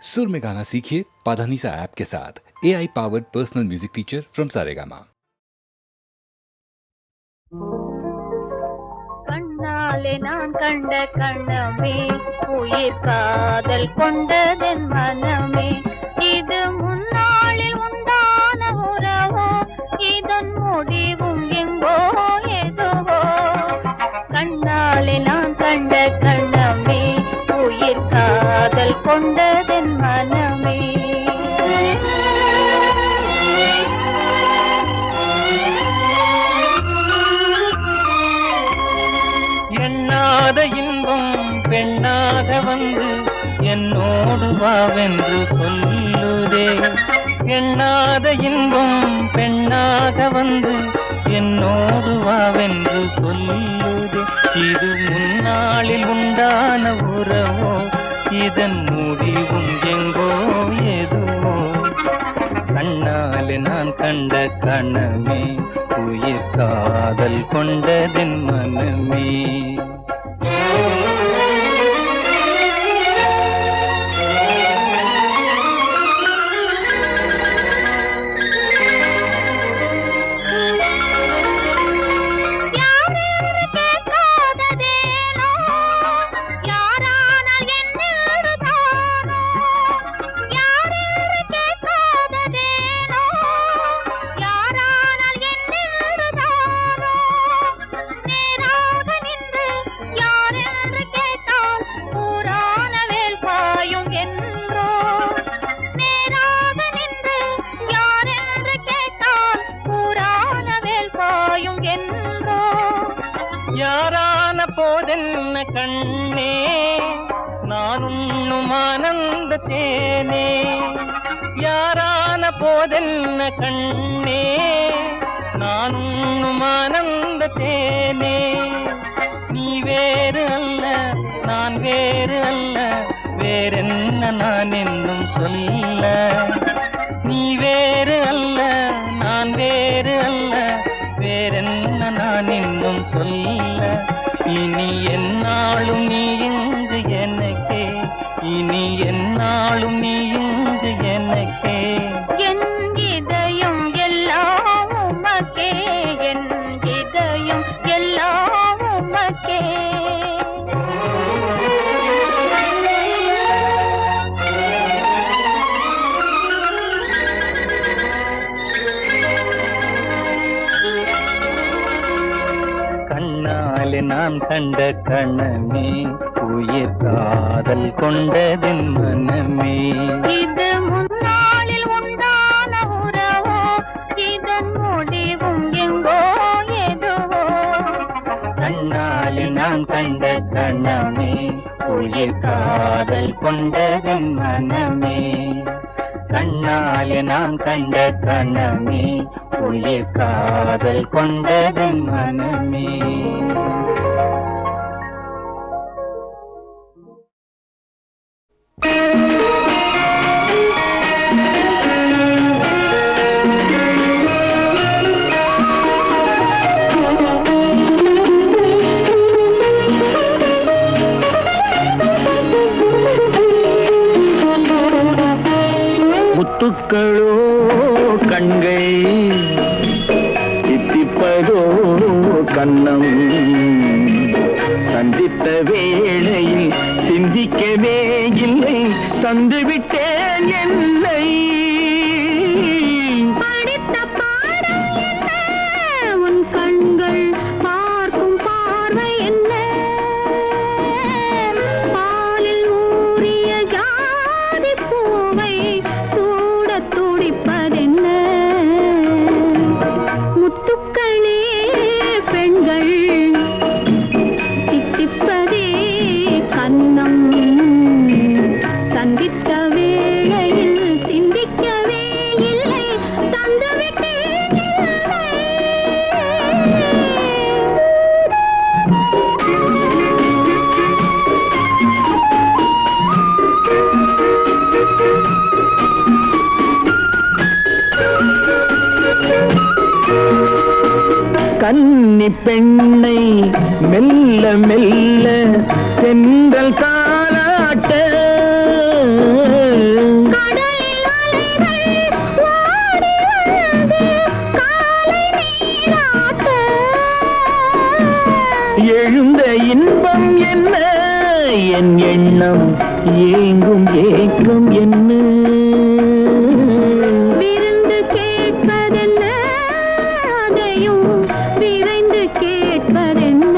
सुर में गाना सीखिए पाधानीसा ऐप के साथ। AI powered personal music teacher from Saregama. கண்ணாலே நான் கண்ட கண்ணமே உயிர் காதல் கொண்டதென் மனமே இது முன்னாளில் உண்டான உறவோ இதன் முடிவும் எங்கோ எதுவோ கண்ணாலே நான் கண்ட கண்ணமே உயிர் காதல் கொண்டதென் மனமே எண்ணாத இன்பம் பெண்ணாக வந்து என்னோடு வாவென்று சொல்லுதே எண்ணாத இன்பம் பெண்ணாக வந்து என்னோடு வாவென்று சொல்லுதே இது முன்னாளில் உண்டான உறவோ இதன் முடிவும் எங்கோ எதுவோ கண்ணாலே நான் கண்ட கணமே உயிர் காதல் கொண்டதென் மனமே யாரான போதென்ன கண்ணே நான் உண்ணும் ஆனந்த தேனே யாரான போதென்ன கண்ணே நான் உண்ணும் ஆனந்த தேனே நீ வேறு அல்ல நான் வேறு அல்ல வேறென்ன நான் என்னும் சொல்ல நீ வேறு அல்ல நான் வேறு அல்ல வேறென்ன நான் இன்னும் சொல்ல இனி என்னாலும் நீ இங்கு எனக்கே இனி என்னாலும் நீ இங்கு எனக்கே என் இதயம் எல்லாம் உமக்கே என் இதயம் எல்லாம் உமக்கே கண்ணாலே நான் கண்ட கணமே உயிர் காதல் கொண்டதென் மனமே இது முன்னாளில் உண்டான உறவோ இதன் முடிவும் எங்கோ எதுவோ கண்ணாலே நான் கண்ட கணமே உயிர் காதல் கொண்டதென் மனமே கண்ணாலே நான் கண்ட கணமே உயிர் காதல் கொண்டதென் மனமே முத்துக்களோ கண்கை தித்திப்பதோ கண்ணம் சந்தித்த வேளையில் சிந்திக்கவே இல்லை தந்துவிட்டேன் என்னை படித்த பாடம் என்ன உன் கண்கள் பார்க்கும் பார்வை என்ன பாலில் ஊறிய ஜாதி பூவை சூடத் துடிப்பதென்ன முத்துக்களே பெண்கள் தித்திப்பதே கன்னம் சந்தித்த வேளையில் சிந்திக்கவே இல்லை தந்துவிட்டேன் இல்லை கன்னி பெண்ணை மெல்ல மெல்ல தென்றல் காலாட்ட என் எண்ணம் ஏங்கும் ஏக்கம் என்ன விருந்து கேட்பதென்ன அதையும் விரைந்து கேட்பதென்ன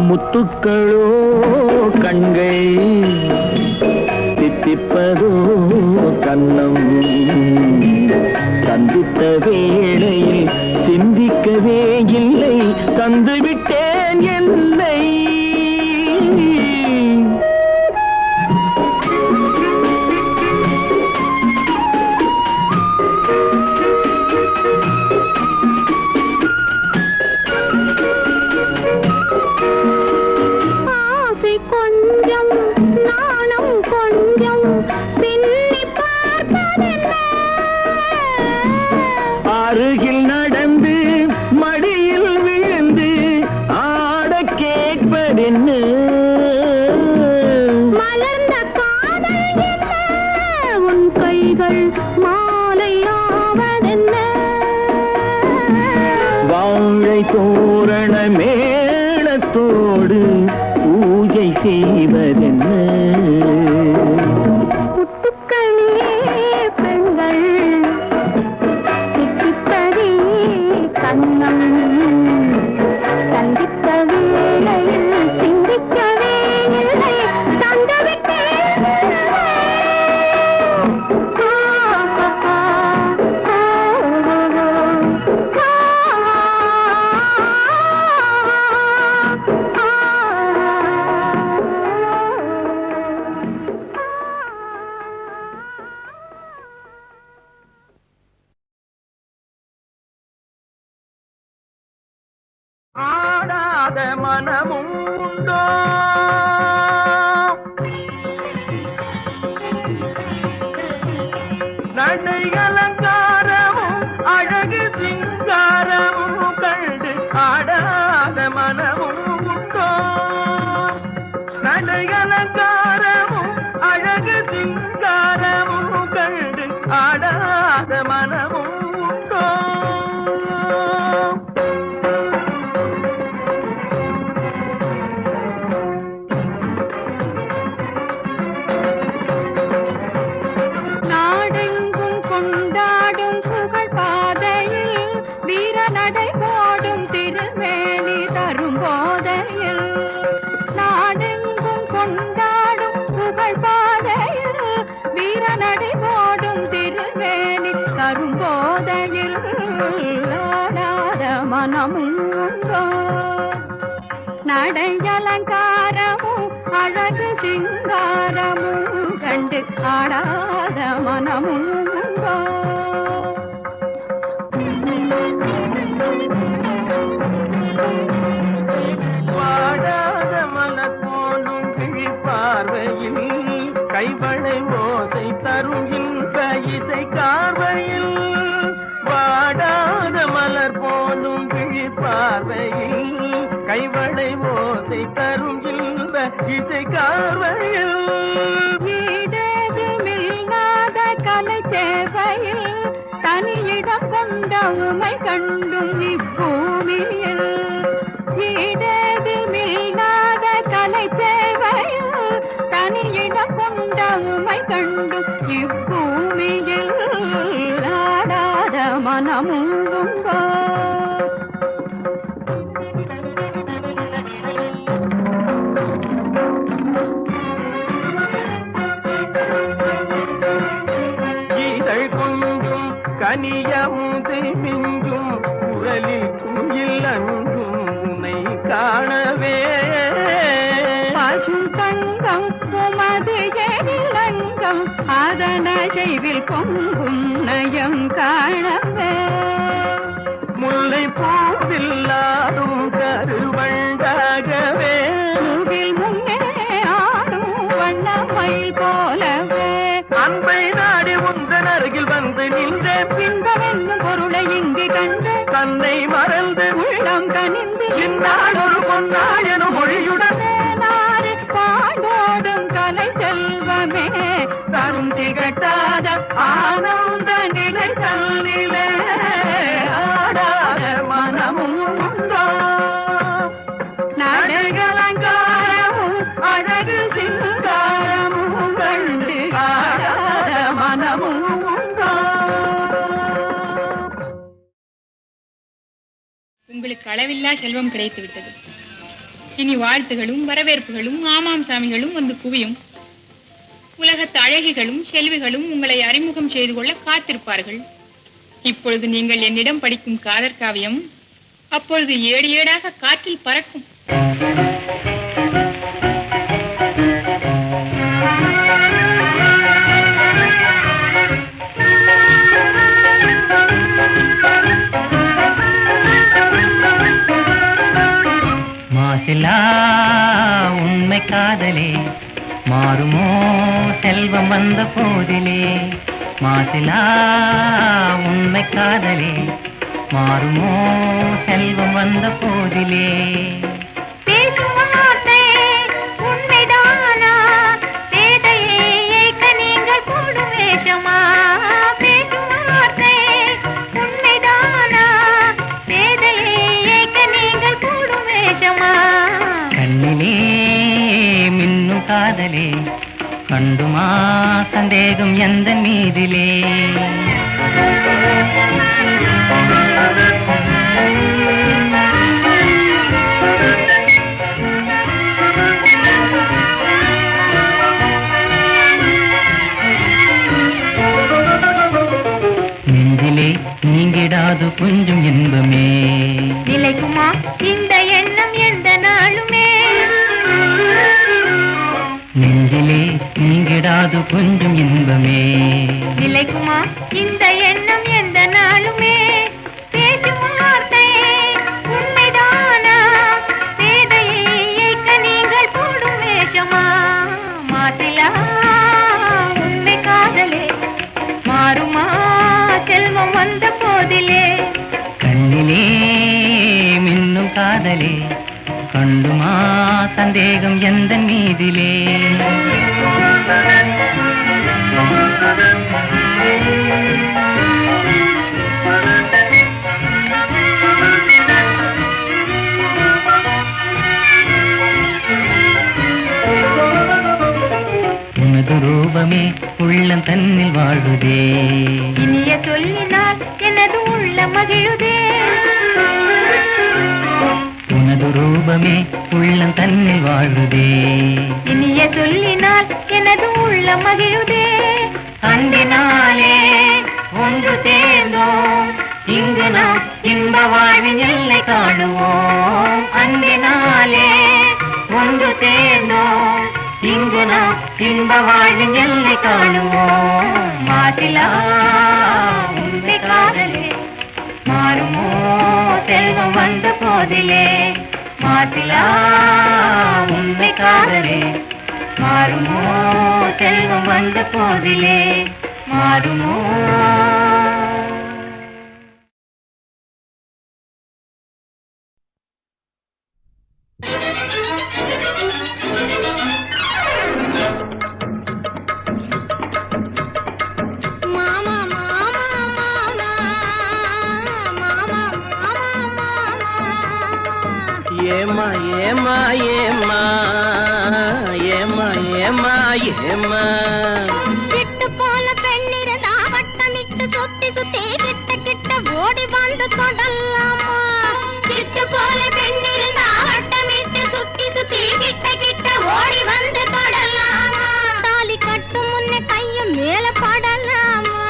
முத்துக்களோ கண்கள் தித்திப்பதோ கன்னம் சந்தித்த வேளையில் சிந்திக்கவே இல்லை தந்துவிட்டேன் என்னை ஆசை கொஞ்சம் நாணம் கொஞ்சம் பின்னி பார்ப்பதென்ன அருகில் நடந்து மடியில் விழுந்து ஆட கேட்பதென்ன மலர்ந்த காதல் என்ன உன் கைகள் மாலையாவதென்ன வாழை தோரண மேளத்தோடு பூஜை செய்வதென்ன முத்துக்களே பெண்கள் தித்திப்பதே கண்ணம் சந்தித்த வேளையில் சிந்திக்கவே இல்லை தந்துவிட்டேன் ஆடாத மனமும் உண்டோ நடை அலங்காரமும் அழகு சிங்காரமும் கண்டு ஆடாத மனமும் உண்டோ நடை அலங்காரமும் அழகு சிங்காரமும் கண்டு ஆடாத மனமும் உண்டோ நாடெங்கும் கொண்டாடும் புகழ் பாதையில் வீர நடை போடும் திருமேனி தரும் போதையில் நாடெங்கும் கொண்டாடும் புகழ் பாதையில் வீர நடை போடும் திருமேனி தரும் போதையில் ஆடாத மனமும் உண்டோ நடை அலங்காரமும் அழகு சிங்காரமும் கண்டு ஆடாத மனமும் உண்டோ வாடாத மலர் போலும் கிழி பார்வையில் கைவளை ஓசை தரும் இன்ப இசை கார்வையில் வாடாத மலர் போலும் கிழி பார்வையில் கைவளை ஓசை தரும் இன்ப இசை கார்வையில் ஈடேதுமில்லாத கலை சேவையில் தனியிடம் கொண்ட உமை கண்டும் இப்பூமியில் ஈடேதுமில்லாத கலை சேவையில் தனியிடம் கொண்ட உமை கண்டும் இப்பூமியில் ஆடாத மனமும் உண்டோ இதழ் கொஞ்சும் கனியமுதை மிஞ்சும் குரலில் குயில் அன்றும் உன்னை காணவே பசும் தங்கம் உமது எழிலங்கம் அதன செய்வில் பொங்கும் நயம் காணவே முல்லை பூவில்லாதும் கருவண்டாகவே பூவில் முன்னே ஆடும் வண்ணமயில் போலவே அன்பை நாடி உந்தன் அருகில் வந்து நின்றேன் இன்பம் என்னும் பொருளை இங்கு கண்டு தன்னை மறந்து உள்ளம் கனிந்து இந்நாள் ஒரு பொன்னாள் எனும் மொழியுடன் நாடு பாடோடும் கலை செல்வமே தரும் திகட்டாத ஆனந்த நிலை தல்லிலே ஆடாத மனமும் உண்டோ நடை அலங்காரமும் எனக்கு அளவில்லா செல்வம் கிடைத்து விட்டது. இனி வாழ்த்துகளும் வரவேற்புகளும் ஆமாம் சாமிகளும் வந்து குவியும். உலகத்து அழகிகளும் செல்விகளும் உங்களை அறிமுகம் செய்து கொள்ள காத்திருப்பார்கள். இப்பொழுது நீங்கள் என்னிடம் படிக்கும் காதற் காவியம் அப்பொழுது ஏடு ஏடாக காற்றில் பறக்கும். மாசிலா உண்மை காதலே மாறுமோ செல்வம் வந்த போதிலே. மாசிலா உண்மை காதலே மாறுமோ செல்வம் வந்த போதிலே. உண்மைதானா பேதையை ஏய்க்க நீங்கள் போடும் வேஷமா? பேசும் வார்த்தை உண்மைதானா பேதையை ஏய்க்க நீங்கள் போடும் வேஷமா? கண்ணிலே மின்னும் காதலே கண்டுமா சந்தேகம் எந்த மீதிலே. நெஞ்சிலே நீங்கிடாது கொஞ்சம் இன்பமே. நிலைக்குமா இந்த எண்ணம் எந்த நாளுமே? நெஞ்சிலே நீங்கிடாது கொஞ்சம் இன்பமே. நிலைக்குமா இந்த எண்ணம் எந்த நாளுமே? பேசும் வார்த்தை உண்மைதானா பேதையை ஏய்க்க நீங்கள் போடும் வேஷமா? மாற்றிலா உண்மை காதலே மாறுமா செல்வம் வந்த போதிலே. கண்ணிலே மின்னும் காதலே கண்டுமா சந்தேகம் எந்த மீதிலே. உனது ரூபமே உள்ளம் தன்னில் வாழுதே. இனிய சொல்லினால் எனது உள்ள மகிழுதே. உனது ரூபமே உள்ளம் தன்னில் வாழுதே. இனிய சொல்லினால் எனது உள்ள மகிழுதே. அன்பினாலே ஒன்று சேர்ந்தோம் இங்கு நாம் இன்ப வாழ்வின் எல்லை காணுவோம். அன்பினாலே ஒன்று சேர்ந்தோம் இங்கு நாம் இன்ப வாழ்வின் எல்லை காணுவோம். மாசிலா உண்மை காதலே மாறுமோ செல்வம் வந்த போதிலே. மாசிலா உண்மை காதலே மாறுமோ செல்வம் வந்த போதிலே. மாறுமோ. ஏமா ஏமா ஏமா ஏமா ஏமா ஏமா விட்டு போல பெண்ணிருந்தா வட்டமிட்டு சுத்தி சுத்தி கிட்ட கிட்ட ஓடி வந்து தொடலாமா? விட்டு போல பெண்ணிருந்தா வட்டமிட்டு சுத்தி சுத்தி கிட்ட கிட்ட ஓடி வந்து தொடலாமா? தாலி கட்டும் முன்ன கையும் மேல படலாமா?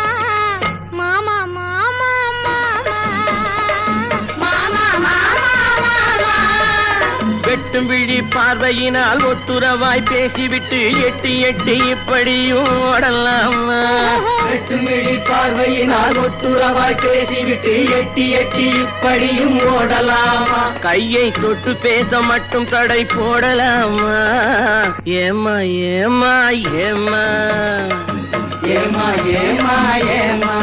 மாமா மாமா மாமா மாமா மாமா மாமா. வெட்டும் விழி பார்வையினால் ஒட்டுறவாய் பேசிவிட்டு எட்டி எட்டி இப்படியும் ஓடலாமா? வெட்டும் விழி பார்வையினால் ஒட்டுறவாய் பேசிவிட்டு எட்டி எட்டி இப்படியும் ஓடலாமா? கையை தொட்டு பேச மட்டும் தடை போடலாமா? ஏமா ஏமா ஏமா ஏமா ஏமா ஏமா.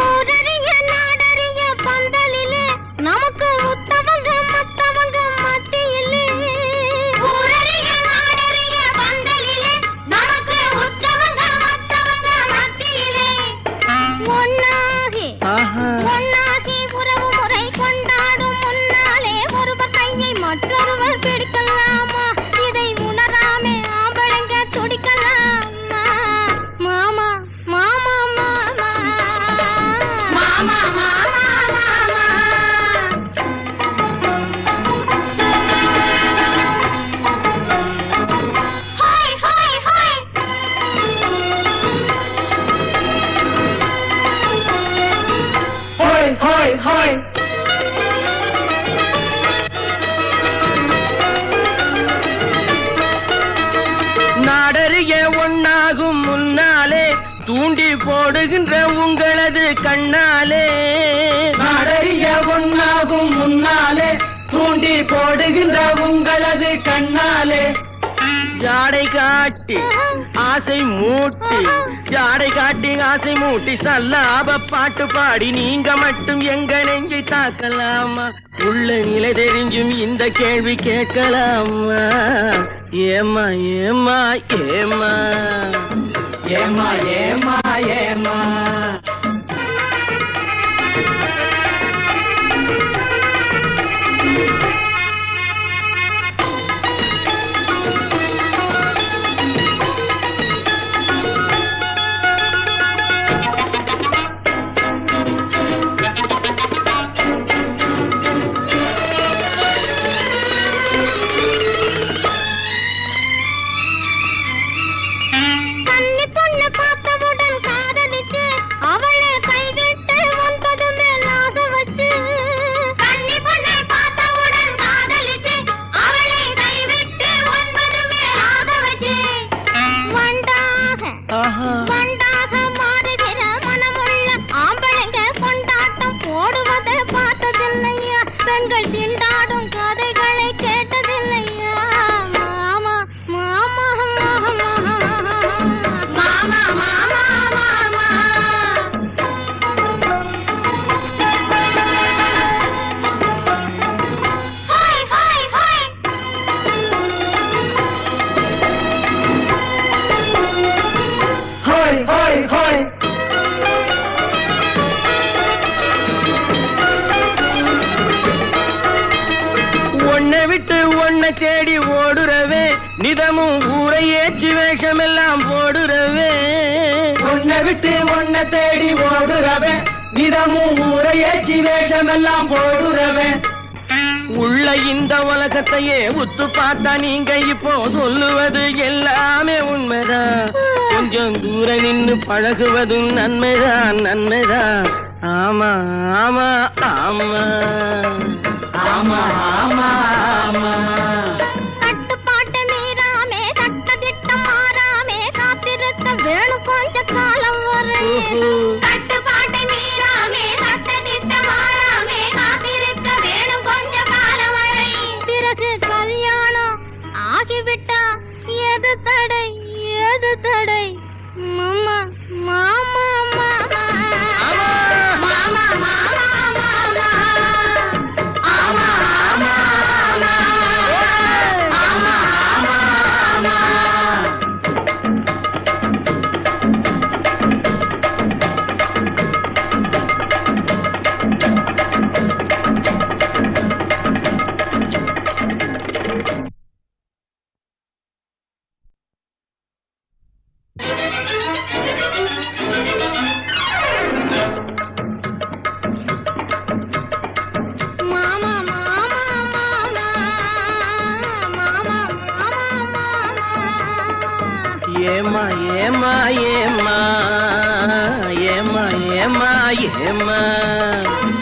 ஊரறிய நாடறிய ஹோய் ஹோய் நாடறிய ஒன்னாகும் முன்னாலே தூண்டி போடுகின்ற உங்களது கண்ணாலே நாடறிய ஒன்னாகும் முன்னாலே தூண்டி போடுகின்ற உங்களது கண்ணாலே ஜாடை காட்டி ஆசை மூட்டி ஜாடை காட்டி ஆசை மூட்டி சல்லாப பாட்டு பாடி நீங்க மட்டும் எங்க நெஞ்சை தாக்கலாமா உள்ள நிலை தெரிஞ்சும் இந்த கேள்வி கேட்கலாமா ஏமா ஏமா ஏமா ஏமா ஏமா ஏமா தேடி ஓடுறவே நிதமும் ஊரை ஏற்றி வேஷமெல்லாம் போடுறவே ஒன்ன விட்டு ஒன்ன தேடி ஓடுறவே நிதமும் ஊரை ஏற்றி வேஷமெல்லாம் போடுறவே உள்ள இந்த உலகத்தையே உத்து பார்த்தா நீங்க இப்போ சொல்லுவது எல்லாமே உண்மைதான் கொஞ்சம் தூர நின்னு பழகுவதும் நன்மைதான் நன்மைதான் ஆமா ஆமா ஆமா ஆமா ஆமா ஆமா கட்டுப்பாட்டு மீறாமே சட்ட திட்டம் மாறாமே காத்திருக்க வேணும் கொஞ்ச காலம் வரை கட்டுப்பாட்டு மீறாமே சட்ட திட்டம் மாறாமே காத்திருக்க வேணும் கொஞ்ச காலம் வரை பிறகு கல்யாணம் ஆகிவிட்டா எது தடை எது தடை மாமா மாமா மாமா மாமா மாமா ஏமா ஏமா ஏமா ஏமா ஏமா ஏமா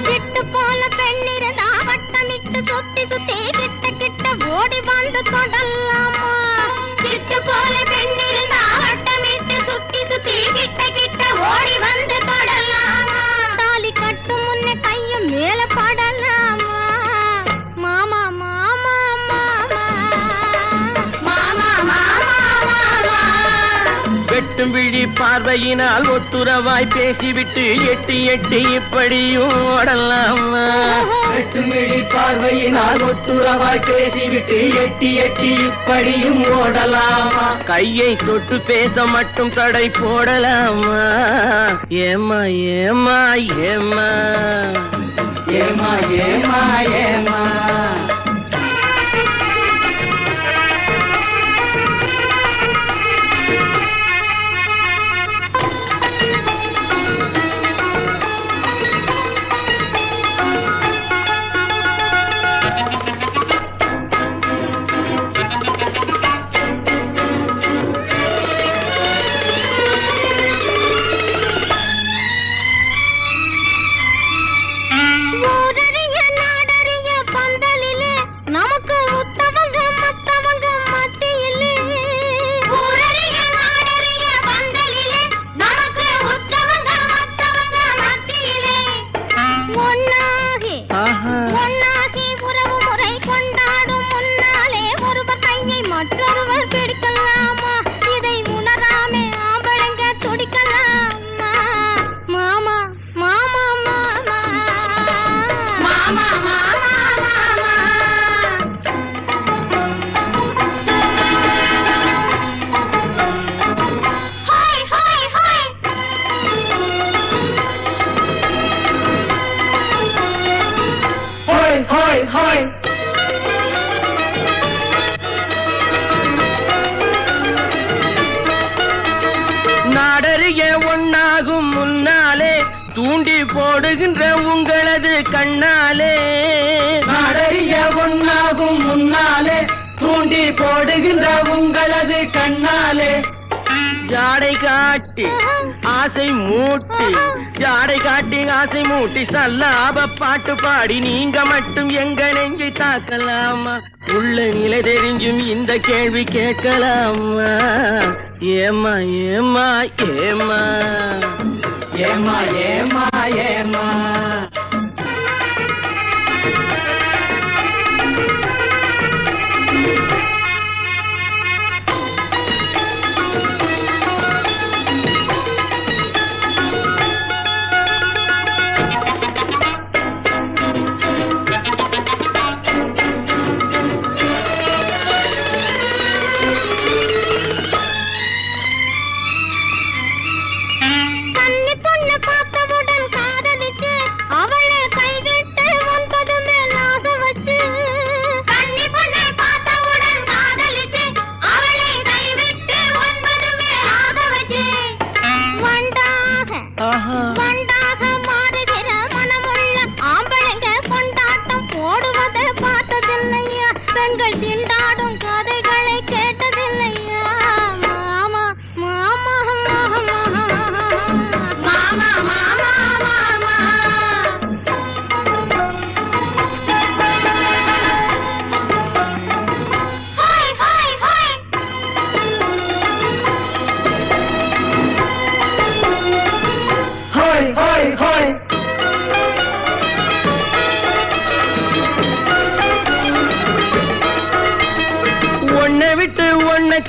விட்டு போல பெண்ணிருந்தா வட்டமிட்டு சுத்தி சுத்தி கிட்ட கிட்ட ஓடி வந்து தொடலாமா விட்டு போல பெண்ணிருந்தா வட்டமிட்டு சுத்தி சுத்தி கிட்ட கிட்ட ஓடி வந்து தொடலாமா தாலி கட்டு முன்ன கையும் மேல படலாமா மாமா மாமா மாமா மாமா மாமா வெட்டும் விழி பார்வையினால் ஒட்டுறவாய் பேசிவிட்டு எட்டி எட்டி இப்படியும் ஓடலாமா வெட்டும் விழி பார்வையினால் ஒட்டுறவாய் பேசிவிட்டு எட்டி எட்டி இப்படியும் ஓடலாமா கையை தொட்டு பேச மட்டும் தடை போடலாமா ஏமா ஏமா ஏமா ஏமா ஏமா ஏமா முன்னாலே தூண்டி போடுகின்ற உங்களது கண்ணாலே நாடறிய ஒன்னாகும் முன்னாலே தூண்டி போடுகின்ற உங்களது கண்ணாலே ஜாடை காட்டி ஆசை மூட்டி ஜாடை காட்டி ஆசை மூட்டி சல்லாப பாட்டு பாடி நீங்க மட்டும் எங்க நெஞ்சை தாக்கலாமா உள்ள நிலை தெரிஞ்சும் இந்த கேள்வி கேட்கலாமா ஏமா ஏமா ஏமா ஏமா ஏமா ஏமா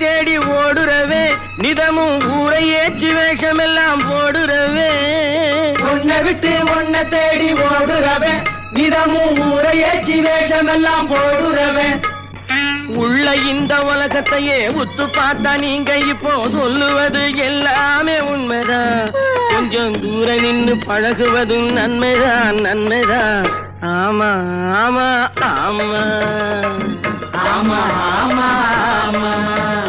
தேடி ஓடுறவே நிதமும் ஊரை ஏற்றி வேஷமெல்லாம் போடுறவே உன்னை விட்டு உன்னை தேடி ஓடுறவே நிதமும் ஊரை ஏற்றி வேஷமெல்லாம் போடுறவே உள்ள இந்த உலகத்தையே உத்து பார்த்தா நீங்க இப்போ சொல்லுவது எல்லாமே உண்மைதான் கொஞ்சம் தூர நின்னு பழகுவதும் நன்மைதான் நன்மைதான் ஆமா ஆமா ஆமா ஆமா ஆமா ஆமா